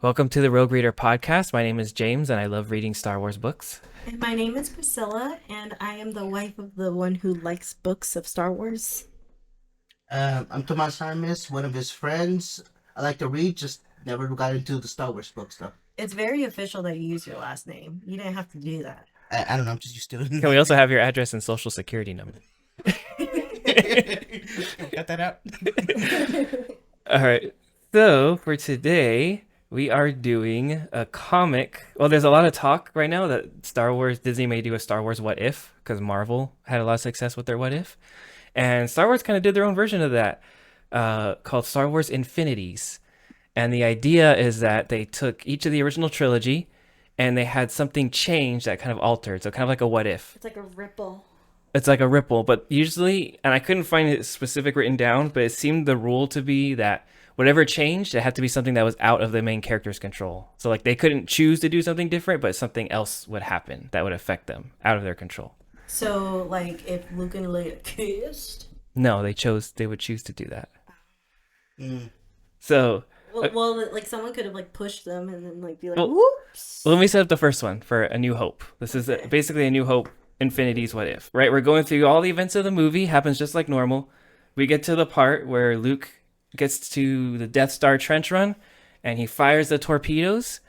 Welcome to the Rogue Reader podcast. My name is James, and I love reading Star Wars books. And my name is Priscilla, and I am the wife of the one who likes books of Star Wars. I'm Tomas Harmis, one of his friends. I like to read, just never got into the Star Wars book stuff. It's very official that you use your last name. You didn't have to do that. I don't know, I'm just used to Can we also have your address and social security number? Got that out? All right. So for today, we are doing a comic. Well, there's a lot of talk right now that Disney may do a Star Wars What If, because Marvel had a lot of success with their What If. And Star Wars kind of did their own version of that, called Star Wars Infinities. And the idea is that they took each of the original trilogy and they had something change that kind of altered. So kind of like a what if. It's like a ripple. It's like a ripple, but usually, and I couldn't find it specific written down, but it seemed the rule to be that whatever changed, it had to be something that was out of the main character's control. So like they couldn't choose to do something different, but something else would happen that would affect them out of their control. So, like, if Luke and Leia kissed? No, they would choose to do that. Mm. So Like, someone could have, like, pushed them and then, like, be like, Well, whoops. let me set up the first one for A New Hope. This is basically A New Hope Infinities What If, right? We're going through all the events of the movie, happens just like normal. We get to the part where Luke gets to the Death Star trench run and he fires the torpedoes.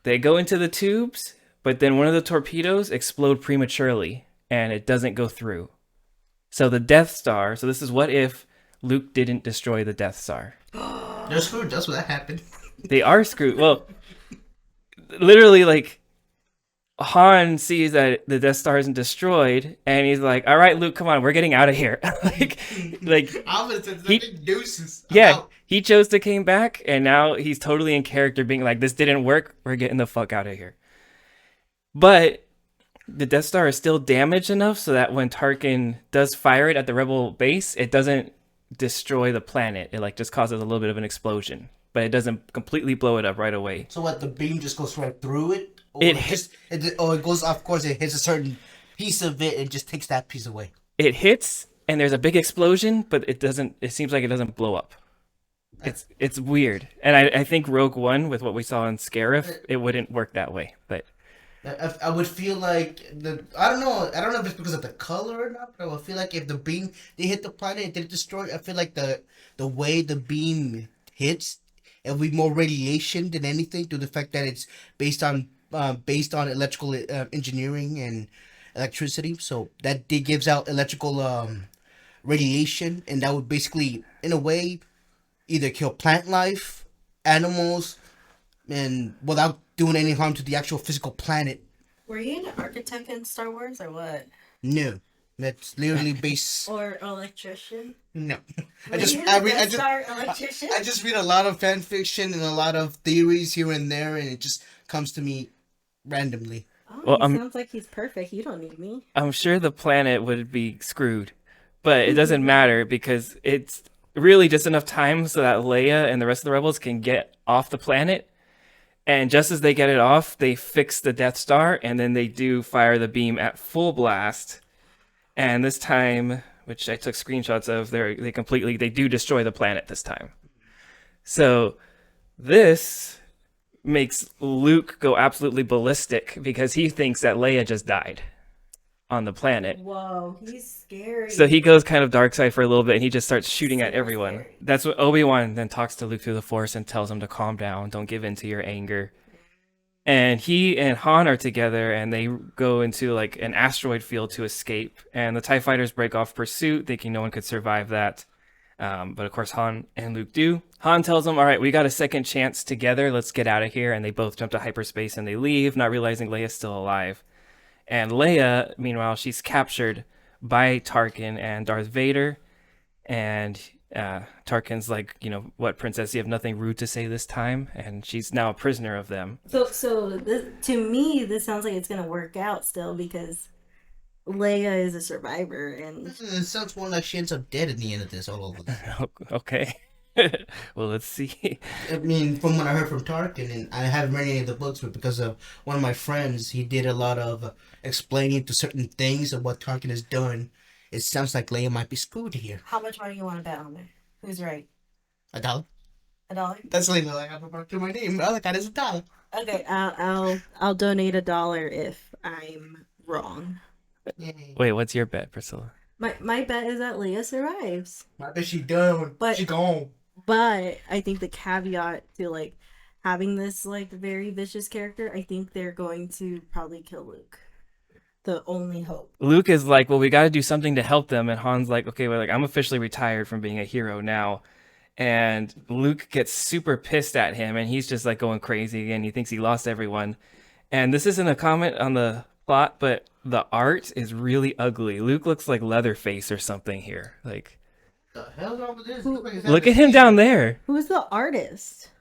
They go into the tubes, but then one of the torpedoes explode prematurely and it doesn't go through. So the Death Star, so this is what if Luke didn't destroy the Death Star. They're screwed, that's what that happened. They are screwed. Well, literally, like, Han sees that the Death Star isn't destroyed, and he's like, "All right, Luke, come on, we're getting out of here." like, I'm gonna he, deuces. yeah, he chose to came back, and now he's totally in character, being like, "This didn't work. We're getting the fuck out of here." But the Death Star is still damaged enough so that when Tarkin does fire it at the Rebel base, it doesn't destroy the planet. It like just causes a little bit of an explosion, but it doesn't completely blow it up right away. So what, the beam just goes right through it? Or It it goes, of course, it hits a certain piece of it and just takes that piece away. It hits and there's a big explosion, but it doesn't. It seems like it doesn't blow up. It's weird, and I think Rogue One with what we saw in Scarif, it wouldn't work that way. But I would feel like I don't know. I don't know if it's because of the color or not, but I would feel like if the beam they hit the planet and did destroy it, I feel like the way the beam hits, it'll be more radiation than anything, due to the fact that it's based on electrical engineering and electricity. So that gives out electrical radiation, and that would basically, in a way, either kill plant life, animals, and without doing any harm to the actual physical planet. Were you an architect in Star Wars or what? No, that's literally based. Or electrician? No, Were you a Death Star electrician? I just read a lot of fan fiction and a lot of theories here and there, and it just comes to me randomly. Oh, Well, he sounds like he's perfect. You don't need me. I'm sure the planet would be screwed, but it doesn't matter because it's really just enough time so that Leia and the rest of the rebels can get off the planet. And just as they get it off, they fix the Death Star, and then they do fire the beam at full blast. And this time, which I took screenshots of, they do destroy the planet this time. So this makes Luke go absolutely ballistic because he thinks that Leia just died on the planet. Whoa, he's scary. So he goes kind of dark side for a little bit and he just starts shooting at Super everyone. scary. That's what Obi-Wan then talks to Luke through the Force and tells him to calm down, don't give in to your anger. And he and Han are together and they go into like an asteroid field to escape. And the TIE fighters break off pursuit, thinking no one could survive that. But of course, Han and Luke do. Han tells them, all right, we got a second chance together. Let's get out of here. And they both jump to hyperspace and they leave, not realizing Leia's still alive. And Leia, meanwhile, she's captured by Tarkin and Darth Vader. And Tarkin's like, what, princess, you have nothing rude to say this time? And she's now a prisoner of them. So to me, this sounds like it's gonna work out still because Leia is a survivor, and It sounds more like she ends up dead at the end of this, all over. Okay. Well, let's see. I mean, from what I heard from Tarkin, and I haven't read any of the books, but because of one of my friends, he did a lot of explaining to certain things of what Tarkin has done. It sounds like Leia might be screwed here. how much money you want to bet on it? Who's right? $1? $1? That's like I have to to my name. All I got is $1. Okay, I'll donate $1 if I'm wrong. Yay. Wait, what's your bet, Priscilla? My bet is that Leia survives. I bet she done. But She gone. but I think the caveat to like having this like very vicious character, I think they're going to probably kill Luke. The only hope. Luke is like, well, we got to do something to help them, and Han's like, okay, well, like I'm officially retired from being a hero now. And Luke gets super pissed at him, and he's just like going crazy again. He thinks he lost everyone. And this isn't a comment on the plot, but the art is really ugly. Luke looks like Leatherface or something here. Like, The hell's wrong with this? Who- Like he's look having at him a down seizure. there. Who's the artist?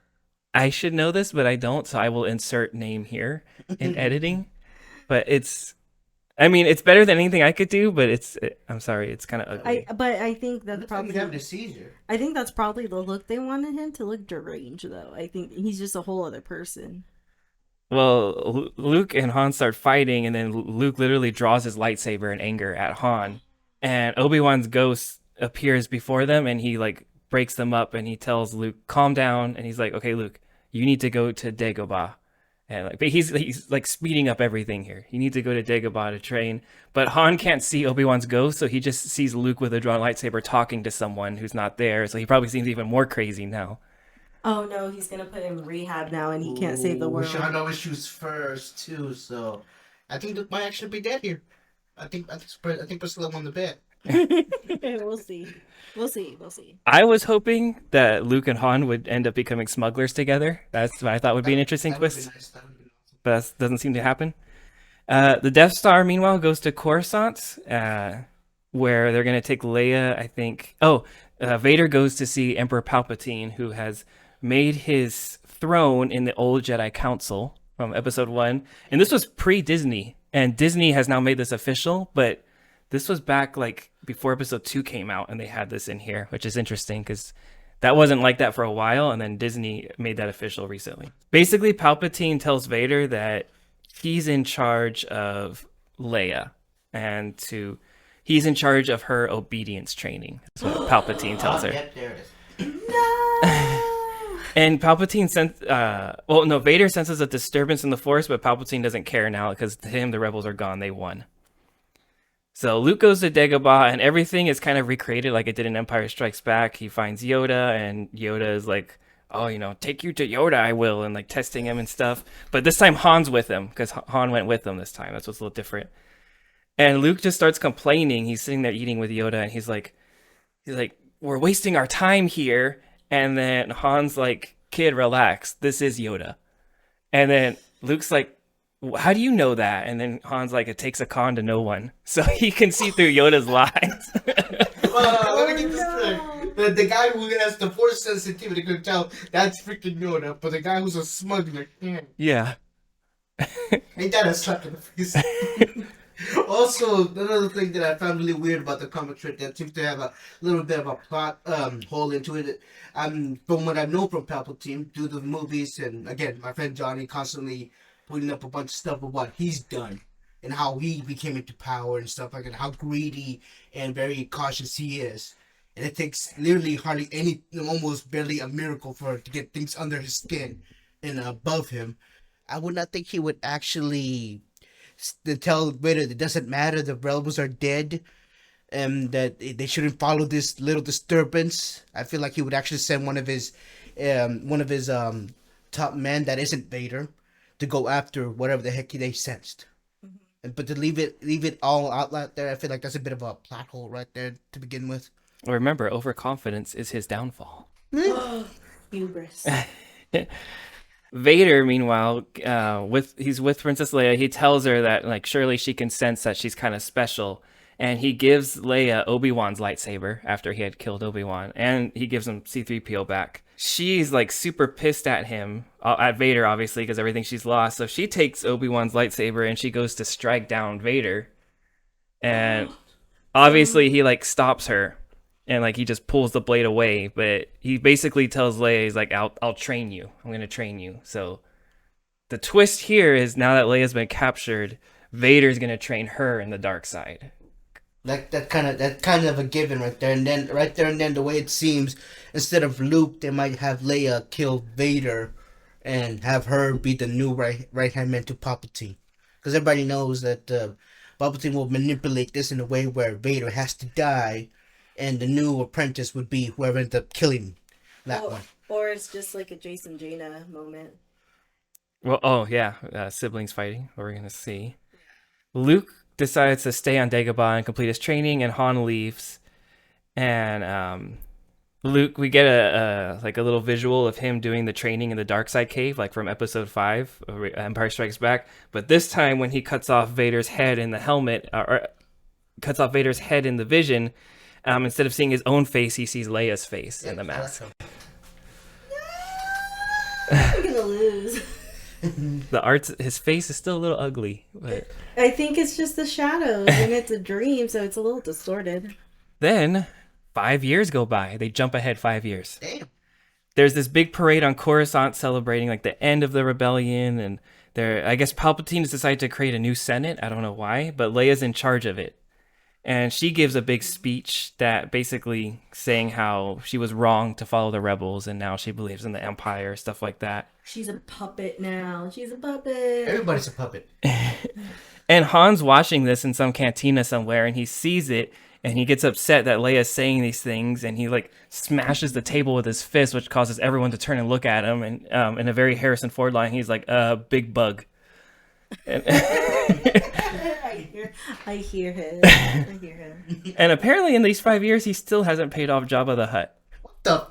I should know this, but I don't, so I will insert name here in editing. But I mean, it's better than anything I could do, but I'm sorry, it's kind of ugly. But I think that's Looks like he's probably having a seizure. I think that's probably the look they wanted him to look deranged though. I think he's just a whole other person. Well, Luke and Han start fighting, and then Luke literally draws his lightsaber in anger at Han, and Obi-Wan's ghost appears before them, and he like breaks them up, and he tells Luke, "Calm down," and he's like, "Okay, Luke, you need to go to Dagobah," and like, but he's like speeding up everything here. You need to go to Dagobah to train, but Han can't see Obi-Wan's ghost, so he just sees Luke with a drawn lightsaber talking to someone who's not there. So he probably seems even more crazy now. Oh no, he's gonna put him in rehab now, and he can't save the Ooh, world. Sean always shoots first too, so I think Luke might actually be dead here. I think Priscilla won the bet. We'll see. We'll see. We'll see. I was hoping that Luke and Han would end up becoming smugglers together. That's what I thought would be an interesting That would be twist, nice. That would be awesome. but that doesn't seem to happen. The Death Star, meanwhile, goes to Coruscant, where they're going to take Leia, I think. Oh, Vader goes to see Emperor Palpatine, who has made his throne in the old Jedi Council from Episode 1. And this was pre-Disney, and Disney has now made this official, but this was back like before Episode 2 came out, and they had this in here, which is interesting because that wasn't like that for a while, and then Disney made that official recently. Basically, Palpatine tells Vader that he's in charge of Leia, and he's in charge of her obedience training. That's what Palpatine tells her. Yep, there it is. No. And Palpatine Vader senses a disturbance in the Force, but Palpatine doesn't care now because to him the rebels are gone. They won. So Luke goes to Dagobah, and everything is kind of recreated like it did in Empire Strikes Back. He finds Yoda, and Yoda is like, "Oh, take you to Yoda, I will," and like testing him and stuff. But this time Han's with him because Han went with him this time. That's what's a little different. And Luke just starts complaining. He's sitting there eating with Yoda, and he's like, "We're wasting our time here." And then Han's like, "Kid, relax. This is Yoda." And then Luke's like, "How do you know that?" And then Han's like, "It takes a con to know one." So he can see through Yoda's lies. Let me get this straight. The guy who has the force sensitivity could tell that's freaking Yoda, but the guy who's a smuggler, Yeah. ain't that a slap in the face? Also, another thing that I found really weird about the comic strip that seems to have a little bit of a plot hole into it. From what I know from Palpatine, due to the movies, and again, my friend Johnny constantly putting up a bunch of stuff of what he's done and how he became into power and stuff like that, how greedy and very cautious he is. And it takes literally hardly any, almost barely a miracle for it to get things under his skin and above him. I would not think he would actually tell Vader that it doesn't matter, the rebels are dead, and that they shouldn't follow this little disturbance. I feel like he would actually send one of his top men that isn't Vader to go after whatever the heck they sensed. But to leave it all out there, I feel like that's a bit of a plot hole right there to begin with. Well, remember, overconfidence is his downfall. Hubris. Vader, meanwhile, he's with Princess Leia. He tells her that like surely she can sense that she's kind of special, and he gives Leia Obi-Wan's lightsaber after he had killed Obi-Wan, and he gives him C-3PO back. She's like super pissed at him, at Vader, obviously, because everything she's lost. So she takes Obi-Wan's lightsaber and she goes to strike down Vader, and obviously he like stops her. And like he just pulls the blade away, but he basically tells Leia, he's like, I'll train you. I'm gonna train you. So the twist here is now that Leia's been captured, Vader's gonna train her in the dark side. Like that kind of a given right there, and then right there and then the way it seems, instead of Luke, they might have Leia kill Vader, and have her be the new right hand man to Palpatine, because everybody knows that Palpatine will manipulate this in a way where Vader has to die, and the new apprentice would be whoever ends up killing that one. Or it's just like a Jason Jaina moment. Well, oh yeah, siblings fighting. What we're gonna see. Luke decides to stay on Dagobah and complete his training, and Han leaves. And Luke, we get a like a little visual of him doing the training in the dark side cave, like from Episode 5, Empire Strikes Back. But this time, when he cuts off Vader's head in the helmet, or cuts off Vader's head in the vision, instead of seeing his own face, he sees Leia's face in the mask. I'm gonna lose. The art, his face is still a little ugly, but I think it's just the shadows, and it's a dream, so it's a little distorted. then 5 years go by. They jump ahead 5 years. Damn. There's this big parade on Coruscant celebrating like the end of the rebellion, and I guess Palpatine has decided to create a new Senate. I don't know why, but Leia's in charge of it. And she gives a big speech that basically saying how she was wrong to follow the rebels, and now she believes in the Empire, stuff like that. She's a puppet now. She's a puppet. Everybody's a puppet. And Han's watching this in some cantina somewhere, and he sees it, and he gets upset that Leia's saying these things, and he like smashes the table with his fist, which causes everyone to turn and look at him. And in a very Harrison Ford line, he's like, big bug. And I hear him. And apparently in these 5 years, he still hasn't paid off Jabba the Hutt. What the?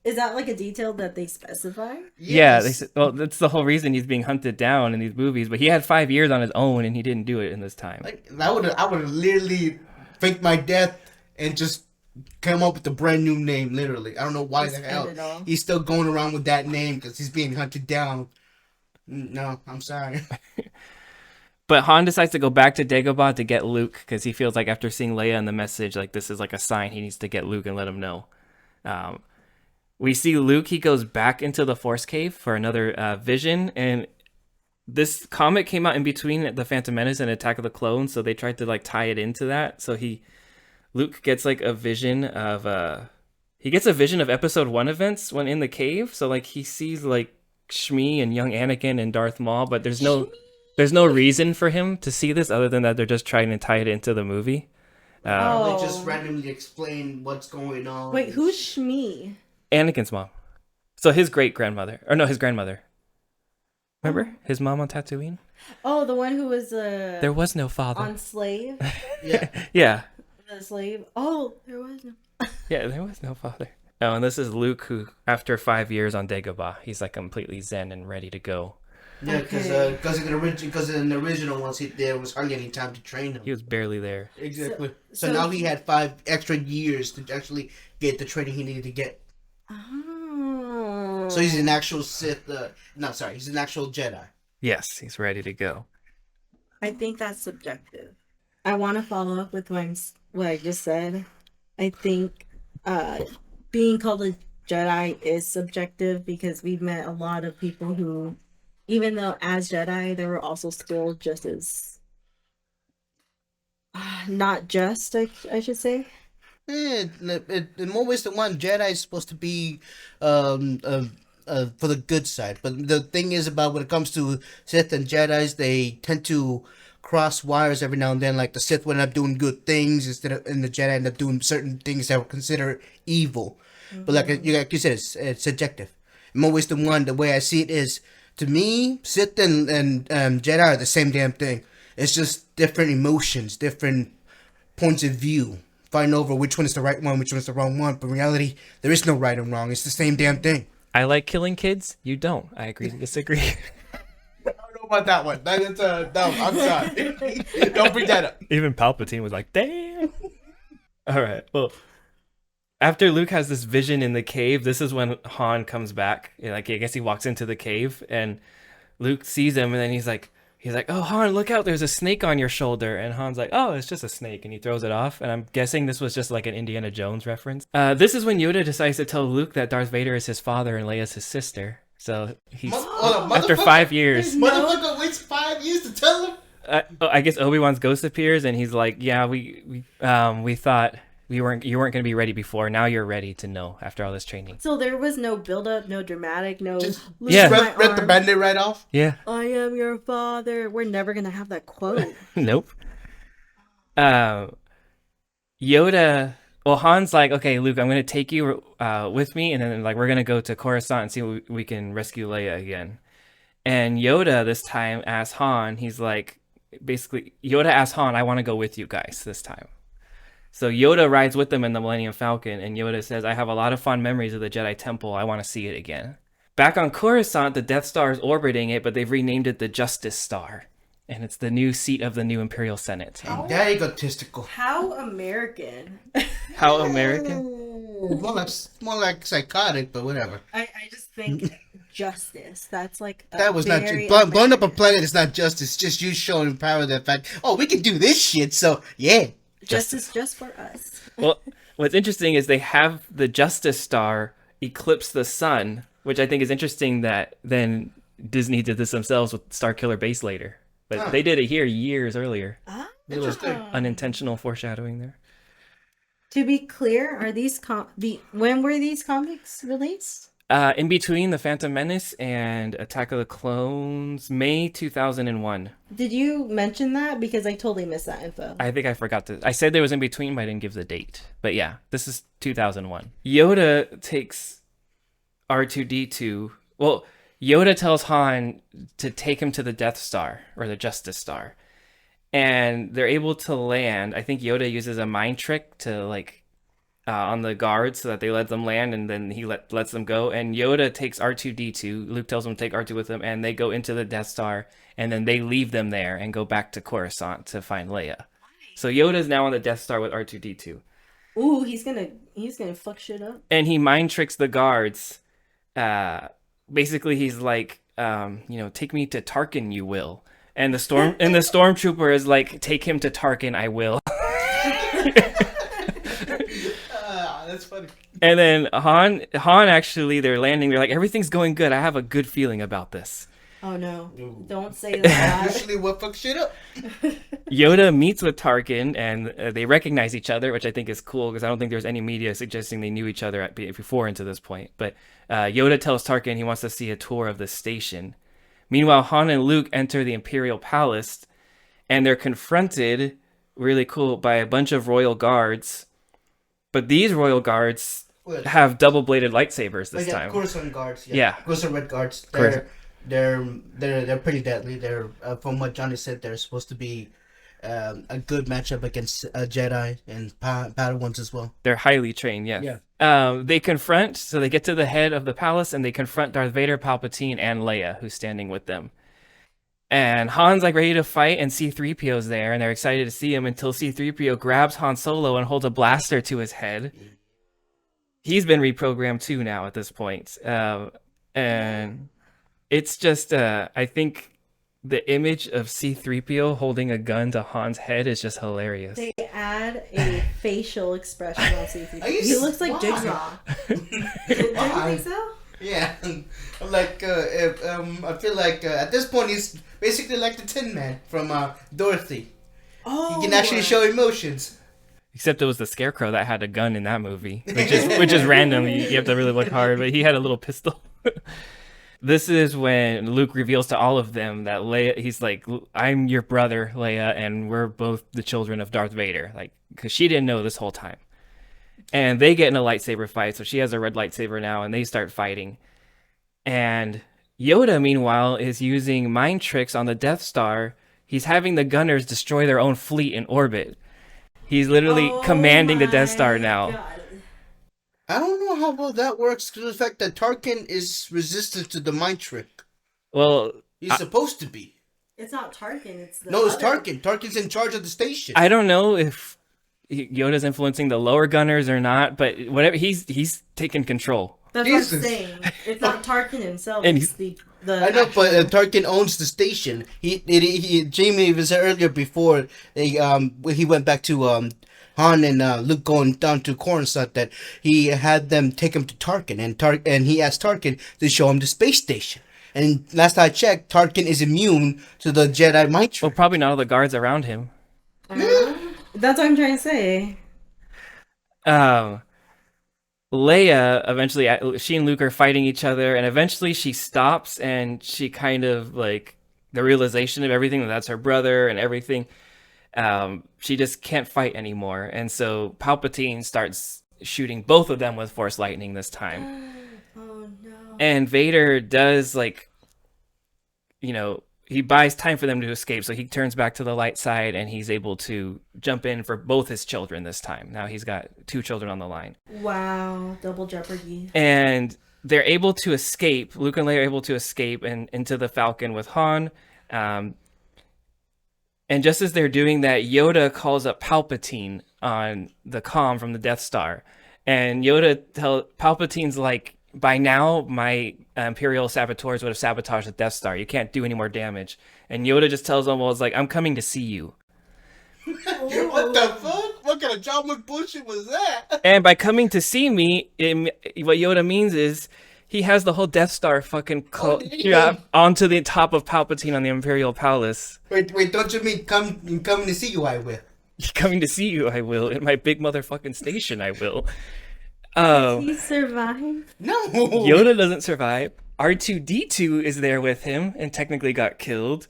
Is that like a detail that they specify? Yeah, Yes. well, that's the whole reason he's being hunted down in these movies. But he had 5 years on his own, and he didn't do it in this time. Like, I would have literally faked my death and just come up with a brand new name. Literally, I don't know why Just the hell end it all. he's still going around with that name because he's being hunted down. No, I'm sorry. But Han decides to go back to Dagobah to get Luke because he feels like after seeing Leia in the message, like this is like a sign he needs to get Luke and let him know. We see Luke, he goes back into the Force Cave for another vision, and this comic came out in between The Phantom Menace and Attack of the Clones, so they tried to like tie it into that. So Luke gets like a vision of Episode 1 events when in the cave. So like he sees like Shmi and young Anakin and Darth Maul, but there's no reason for him to see this other than that they're just trying to tie it into the movie. Oh. They just randomly explain what's going on. Wait, who's Shmi? Anakin's mom. So his grandmother. Remember his mom on Tatooine? Oh, the one who was There was no father. on slave. Yeah. Yeah. The slave. Oh, there was no. Yeah, there was no father. Oh, and this is Luke who, after 5 years on Dagobah, he's like completely zen and ready to go. Yeah, because in the original ones, there was hardly any time to train him. He was barely there. Exactly. So so now he had 5 extra years to actually get the training he needed to get. Oh. So he's an actual Sith. He's an actual Jedi. Yes, he's ready to go. I think that's subjective. I want to follow up with what I just said. I think being called a Jedi is subjective because we've met a lot of people who, even though as Jedi, they were also still just as not just, I should say. In more ways than one, Jedi is supposed to be for the good side. But the thing is about when it comes to Sith and Jedis, they tend to cross wires every now and then. Like the Sith would end up doing good things and the Jedi end up doing certain things that were considered evil. Mm-hmm. But like you said, it's subjective. In more ways than one, the way I see it is, to me, Sith and Jedi are the same damn thing. It's just different emotions, different points of view. Fighting over which one is the right one, which one is the wrong one. But in reality, there is no right and wrong. It's the same damn thing. I like killing kids. You don't. I agree to disagree. I don't know about that one. That's no, I'm sorry. Don't bring that up. Even Palpatine was like, damn. All right. Well, after Luke has this vision in the cave, this is when Han comes back. Like, I guess he walks into the cave and Luke sees him, and then he's like, oh, Han, look out, there's a snake on your shoulder. And Han's like, oh, it's just a snake. And he throws it off. And I'm guessing this was just like an Indiana Jones reference. This is when Yoda decides to tell Luke that Darth Vader is his father and Leia's his sister. So he's, after 5 years. Motherfucker waits 5 years to tell him? I guess Obi-Wan's ghost appears, and he's like, "Yeah, we thought you weren't going to be ready before. Now you're ready to know after all this training." So there was no build up, no dramatic, no. Just Yeah. rip the band-aid right off. Yeah. I am your father. We're never gonna have that quote. Nope. Yoda. Well, Han's like, "Okay, Luke, I'm going to take you with me, and then like we're going to go to Coruscant and see if we can rescue Leia again." And Yoda this time asks Han. He's like, basically, Yoda asks Han, "I want to go with you guys this time." So Yoda rides with them in the Millennium Falcon, and Yoda says, "I have a lot of fond memories of the Jedi Temple. I want to see it again." Back on Coruscant, the Death Star is orbiting it, but they've renamed it the Justice Star. And it's the new seat of the new Imperial Senate. Ain't that egotistical? How American. How American? More like psychotic, but whatever. I just think justice. That's like That was not very blowing up a planet is not justice. Just you showing power. The fact, oh, we can do this shit. So yeah, justice just for us. Well, what's interesting is they have the Justice Star eclipse the sun, which I think is interesting that then Disney did this themselves with Starkiller Base later. But they did it here years earlier. it was there. Unintentional foreshadowing there. To be clear, are these when were these comics released? In between The Phantom Menace and Attack of the Clones, May 2001. Did you mention that? Because I totally missed that info. I think I forgot to. I said there was in between, but I didn't give the date. But yeah, this is 2001. Yoda takes R2D2. Well, Yoda tells Han to take him to the Death Star or the Justice Star, and they're able to land. I think Yoda uses a mind trick to on the guards so that they let them land, and then he lets them go. And Yoda takes R2D2. Luke tells him to take R2 with him, and they go into the Death Star, and then they leave them there and go back to Coruscant to find Leia. So Yoda's now on the Death Star with R2D2. Ooh, he's gonna fuck shit up. And he mind tricks the guards. Basically, he's like, take me to Tarkin, you will. And the stormtrooper is like, take him to Tarkin, I will. That's funny. And then Han actually, they're landing. They're like, everything's going good. I have a good feeling about this. Oh no! Don't say that. Usually, what fuck shit up? Yoda meets with Tarkin, and they recognize each other, which I think is cool because I don't think there's any media suggesting they knew each other before into this point. But Yoda tells Tarkin he wants to see a tour of the station. Meanwhile, Han and Luke enter the Imperial Palace, and they're confronted, really cool, by a bunch of royal guards. But these royal guards have double-bladed lightsabers this time. Coruscant guards. Yeah. Coruscant red guards. They're pretty deadly. They're from what Johnny said, they're supposed to be a good matchup against Jedi and Padawans as well. They're highly trained, yes. Yeah. They get to the head of the palace, and they confront Darth Vader, Palpatine, and Leia, who's standing with them. And Han's like ready to fight, and C-3PO's there, and they're excited to see him until C-3PO grabs Han Solo and holds a blaster to his head. He's been reprogrammed too now at this point. And it's just, I think the image of C-3PO holding a gun to Han's head is just hilarious. They add a facial expression on C-3PO. He looks like Jigsaw. Don't you think so? Yeah, I'm like, I feel like at this point he's basically like the Tin Man from Dorothy. Oh, he can actually show emotions. Except it was the Scarecrow that had a gun in that movie, which is random. You have to really look hard, but he had a little pistol. This is when Luke reveals to all of them that Leia, he's like, I'm your brother, Leia, and we're both the children of Darth Vader. Like, because she didn't know this whole time. And they get in a lightsaber fight, so she has a red lightsaber now, and they start fighting. And Yoda, meanwhile, is using mind tricks on the Death Star. He's having the gunners destroy their own fleet in orbit. He's literally commanding the Death Star now. God. I don't know how well that works because of the fact that Tarkin is resistant to the mind trick. Well, He's supposed to be. It's not Tarkin. It's the No, it's other- Tarkin. Tarkin's in charge of the station. I don't know if Yoda's influencing the lower gunners or not, but whatever, he's taking control. That's Jesus. what I'm saying. It's not Tarkin himself. And It's the I know, actual- but Tarkin owns the station. Jamie was there earlier before he went back to Han and Luke going down to Coruscant that he had them take him to Tarkin and he asked Tarkin to show him the space station. And last I checked, Tarkin is immune to the Jedi mind Well, trick. probably not all the guards around him. That's what I'm trying to say. Leia eventually, she and Luke are fighting each other, and eventually she stops, and she kind of like the realization of everything that's her brother and everything. She just can't fight anymore, and so Palpatine starts shooting both of them with Force lightning this time. Oh no. And Vader does he buys time for them to escape, so he turns back to the light side, and he's able to jump in for both his children this time. Now he's got 2 children on the line. Wow, double jeopardy. And they're able to escape. Luke and Leia are able to escape and into the Falcon with Han. And just as they're doing that, Yoda calls up Palpatine on the comm from the Death Star. And Palpatine's like, by now, my Imperial saboteurs would have sabotaged the Death Star. You can't do any more damage. And Yoda just tells them, well, it's like, I'm coming to see you. What the fuck? What kind of John Wick bullshit was that? And by coming to see me, what Yoda means is he has the whole Death Star fucking onto the top of Palpatine on the Imperial Palace. Wait, don't you mean coming to see you? I will. Coming to see you, I will. In my big motherfucking station, I will. He survived? No. Yoda doesn't survive. R2-D2 is there with him and technically got killed.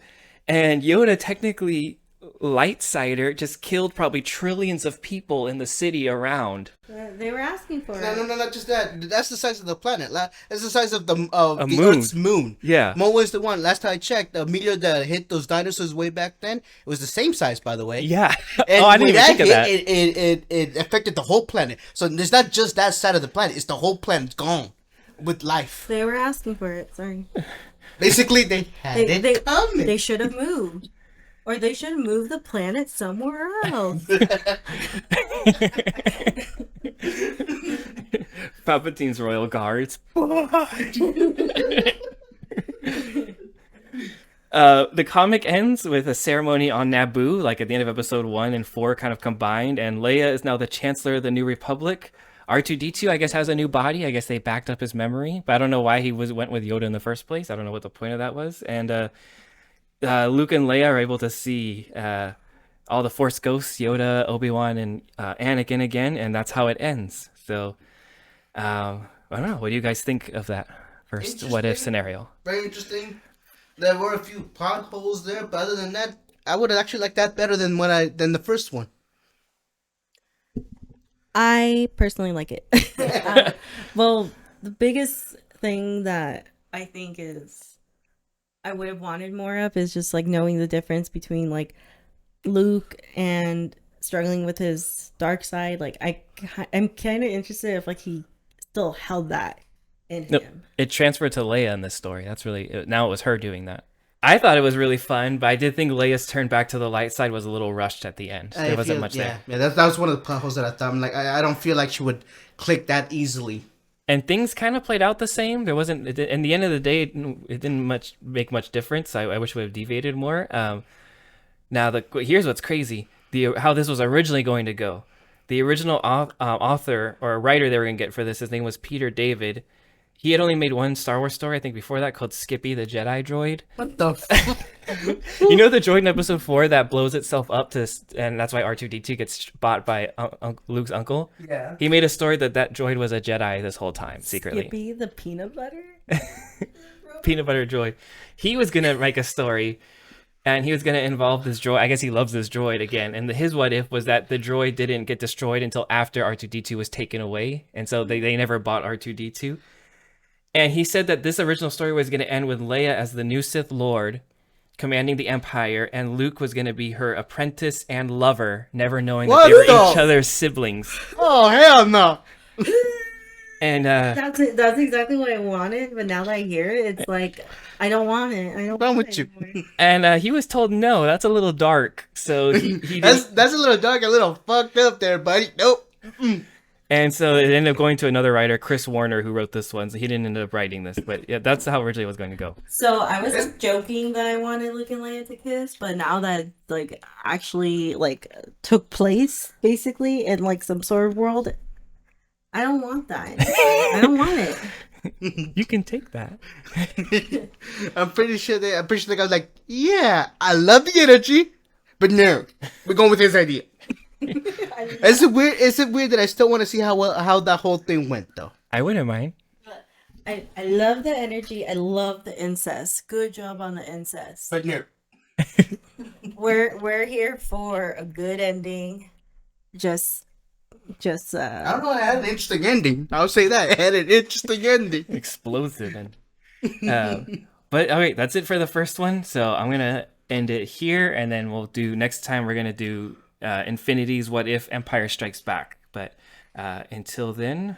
And Yoda technically, Lightsider, just killed probably trillions of people in the city around. They were asking for it. No, not just that. That's the size of the planet. That's the size of the moon. Earth's moon. Yeah. Mo was the one. Last time I checked, the meteor that hit those dinosaurs way back then, it was the same size, by the way. Yeah. And I didn't when even think of that. It affected the whole planet. So it's not just that side of the planet. It's the whole planet gone with life. They were asking for it. Sorry. Basically, they had it coming. They should have moved. Or they should move the planet somewhere else. Palpatine's royal guards. The comic ends with a ceremony on Naboo, like at the end of episode 1 and 4 kind of combined, and Leia is now the Chancellor of the New Republic. R2-D2, I guess, has a new body. I guess they backed up his memory, but I don't know why he went with Yoda in the first place. I don't know what the point of that was. And Luke and Leia are able to see all the Force ghosts, Yoda, Obi-Wan, and Anakin again, and that's how it ends. So, I don't know. What do you guys think of that first what-if scenario? Very interesting. There were a few plot holes there, but other than that, I would actually like that better than than the first one. I personally like it. Well, the biggest thing that I think is I would have wanted more of is just like knowing the difference between like Luke and struggling with his dark side. Like I'm kind of interested if like he still held that in him. It transferred to Leia in this story. That's really now it was her doing that. I thought it was really fun, but I did think Leia's turn back to the light side was a little rushed at the end. There wasn't much there. Yeah, that was one of the plot holes that I thought. I'm like, I don't feel like she would click that easily. And things kind of played out the same. There wasn't, in the end of the day, it didn't make much difference. I wish we would have deviated more. Now, here's what's crazy: how this was originally going to go. The original author or writer they were going to get for this, his name was Peter David. He had only made one Star Wars story, I think, before that, called Skippy the Jedi Droid. What the fuck? You know the droid in episode 4 that blows itself up and that's why R2-D2 gets bought by Luke's uncle? Yeah. He made a story that Droid was a Jedi this whole time, secretly. Skippy the peanut butter? Peanut butter droid. He was going to make a story, and he was going to involve this droid. I guess he loves this droid again. And his what if was that the droid didn't get destroyed until after R2-D2 was taken away. And so they never bought R2-D2. And he said that this original story was going to end with Leia as the new Sith Lord, commanding the Empire, and Luke was going to be her apprentice and lover, never knowing that they were each other's siblings. Oh, hell no! And That's exactly what I wanted, but now that I hear it, it's like I don't want it. I don't What's wrong want with it you? anymore. and he was told no, that's a little dark. So he That's a little dark, a little fucked up there, buddy. Nope. And so it ended up going to another writer, Chris Warner, who wrote this one. So he didn't end up writing this, but yeah, that's how originally it was going to go. So I was joking that I wanted Luke and Leia to kiss, but now that like actually like took place basically in like some sort of world, I don't want that. I don't want it. You can take that. I'm pretty sure the guy was like, yeah, I love the energy, but no, we're going with his idea. Is it weird that I still want to see how that whole thing went though? I wouldn't mind. I love the energy. I love the incest. Good job on the incest. But no. We're here for a good ending. Just I don't know. It had an interesting ending. I'll say that. It had an interesting ending. Explosive. And but all right, that's it for the first one. So I'm gonna end it here, and then we'll do next time. We're gonna do Infinities. What if Empire Strikes Back? But until then,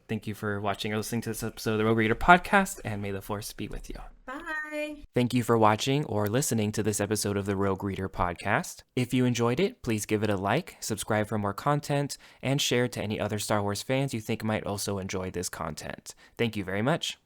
thank you for watching or listening to this episode of the Rogue Reader podcast, and may the Force be with you. bye. Thank you for watching or listening to this episode of the Rogue Reader podcast. If you enjoyed it, please give it a like, subscribe for more content, and share it to any other Star Wars fans you think might also enjoy this content. Thank you very much.